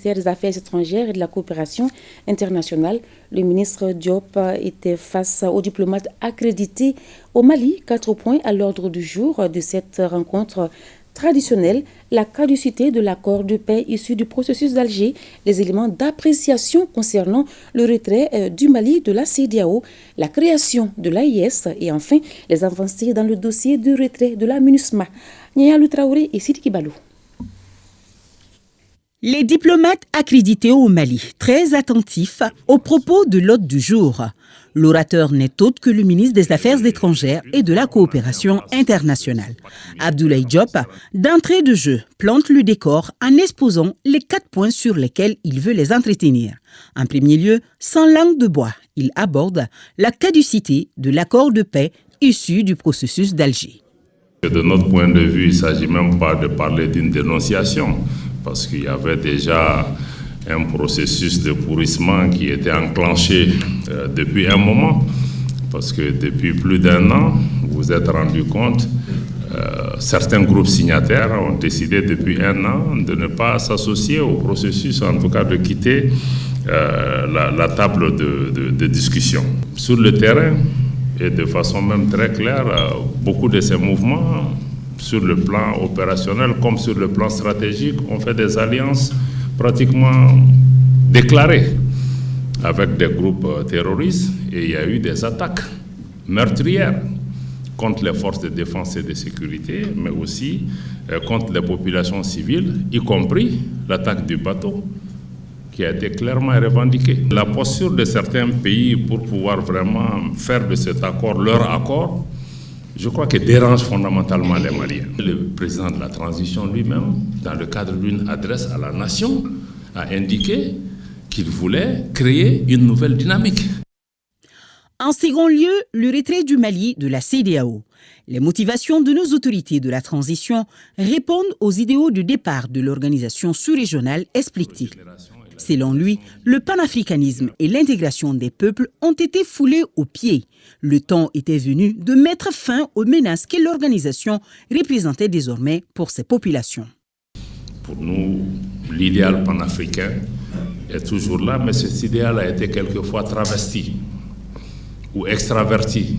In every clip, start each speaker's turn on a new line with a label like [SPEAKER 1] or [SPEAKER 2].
[SPEAKER 1] ministère des Affaires étrangères et de la coopération internationale. Le ministre Diop était face aux diplomates accrédités au Mali. 4 points à l'ordre du jour de cette rencontre traditionnelle: la caducité de l'accord de paix issu du processus d'Alger, les éléments d'appréciation concernant le retrait du Mali de la CEDEAO, la création de l'AIS et enfin les avancées dans le dossier de retrait de la MINUSMA. Nialou Traoré et Sidiki Balou.
[SPEAKER 2] Les diplomates accrédités au Mali, très attentifs aux propos de l'hôte du jour. L'orateur n'est autre que le ministre des Affaires étrangères et de la coopération internationale. Abdoulaye Diop, d'entrée de jeu, plante le décor en exposant les 4 points sur lesquels il veut les entretenir. En premier lieu, sans langue de bois, il aborde la caducité de l'accord de paix issu du processus d'Alger.
[SPEAKER 3] De notre point de vue, il ne s'agit même pas de parler d'une dénonciation, parce qu'il y avait déjà un processus de pourrissement qui était enclenché depuis un moment, parce que depuis plus d'1 an, vous vous êtes rendu compte, certains groupes signataires ont décidé depuis 1 an de ne pas s'associer au processus, en tout cas de quitter la table de discussion. Sur le terrain, et de façon même très claire, beaucoup de ces mouvements, sur le plan opérationnel comme sur le plan stratégique, ont fait des alliances pratiquement déclarées avec des groupes terroristes, et il y a eu des attaques meurtrières contre les forces de défense et de sécurité, mais aussi contre les populations civiles, y compris l'attaque du bateau, qui a été clairement revendiquée. La posture de certains pays pour pouvoir vraiment faire de cet accord leur accord, je crois que dérange fondamentalement les Maliens. Le président de la transition lui-même, dans le cadre d'une adresse à la nation, a indiqué qu'il voulait créer une nouvelle dynamique.
[SPEAKER 2] En second lieu, le retrait du Mali de la CEDEAO. Les motivations de nos autorités de la transition répondent aux idéaux de départ de l'organisation sous-régionale, explique-t-il. Selon lui, le panafricanisme et l'intégration des peuples ont été foulés aux pieds. Le temps était venu de mettre fin aux menaces que l'organisation représentait désormais pour ses populations.
[SPEAKER 3] Pour nous, l'idéal panafricain est toujours là, mais cet idéal a été quelquefois travesti ou extraverti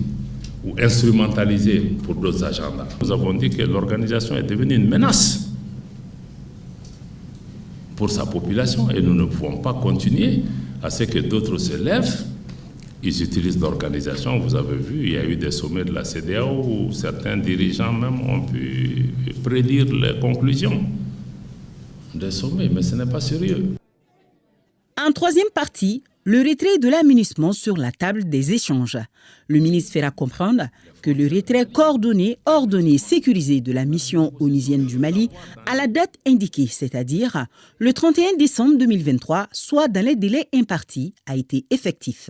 [SPEAKER 3] ou instrumentalisé pour d'autres agendas. Nous avons dit que l'organisation est devenue une menace pour sa population, et nous ne pouvons pas continuer à ce que d'autres se lèvent. Ils utilisent l'organisation. Vous avez vu, il y a eu des sommets de la CEDEAO où certains dirigeants même ont pu prédire les conclusions des sommets, mais ce n'est pas sérieux.
[SPEAKER 2] En troisième partie, le retrait de la MINUSMA sur la table des échanges. Le ministre fera comprendre que le retrait coordonné, ordonné, sécurisé de la mission onusienne du Mali à la date indiquée, c'est-à-dire le 31 décembre 2023, soit dans les délais impartis, a été effectif.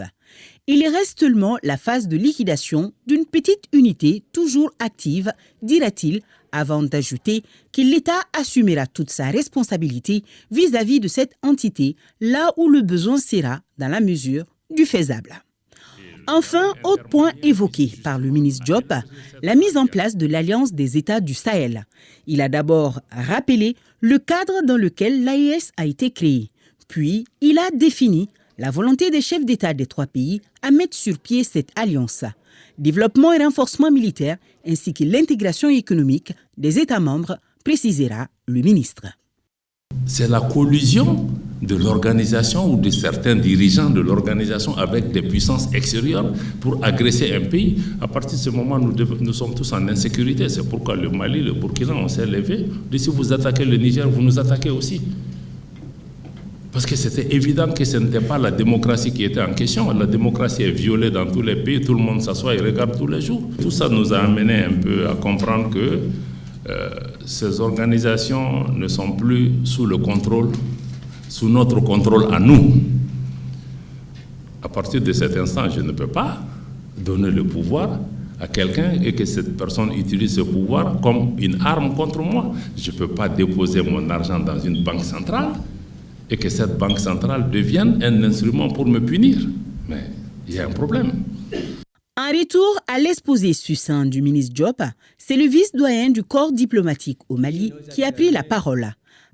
[SPEAKER 2] Il reste seulement la phase de liquidation d'une petite unité toujours active, dira-t-il, avant d'ajouter que l'État assumera toute sa responsabilité vis-à-vis de cette entité, là où le besoin sera dans la mesure du faisable. Enfin, autre point évoqué par le ministre Diop, la mise en place de l'Alliance des États du Sahel. Il a d'abord rappelé le cadre dans lequel l'AES a été créée. Puis, il a défini la volonté des chefs d'État des 3 pays à mettre sur pied cette alliance. Développement et renforcement militaire, ainsi que l'intégration économique des États membres, précisera le ministre.
[SPEAKER 3] C'est la collusion de l'organisation ou de certains dirigeants de l'organisation avec des puissances extérieures pour agresser un pays. À partir de ce moment, nous sommes tous en insécurité. C'est pourquoi le Mali, le Burkina, on s'est levé. Si vous attaquez le Niger, vous nous attaquez aussi. Parce que c'était évident que ce n'était pas la démocratie qui était en question. La démocratie est violée dans tous les pays. Tout le monde s'assoit et regarde tous les jours. Tout ça nous a amené un peu à comprendre que ces organisations ne sont plus sous notre contrôle à nous. À partir de cet instant, je ne peux pas donner le pouvoir à quelqu'un et que cette personne utilise ce pouvoir comme une arme contre moi. Je ne peux pas déposer mon argent dans une banque centrale et que cette banque centrale devienne un instrument pour me punir. Mais il y a un problème.
[SPEAKER 2] En retour à l'exposé succinct du ministre Diop, c'est le vice-doyen du corps diplomatique au Mali qui a pris la parole.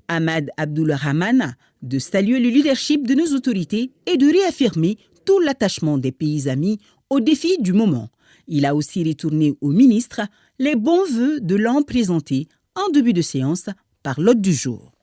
[SPEAKER 2] Ahmad Abdulrahman de saluer le leadership de nos autorités et de réaffirmer tout l'attachement des pays amis aux défis du moment. Il a aussi retourné au ministre les bons vœux de l'an présentés en début de séance par l'hôte du jour.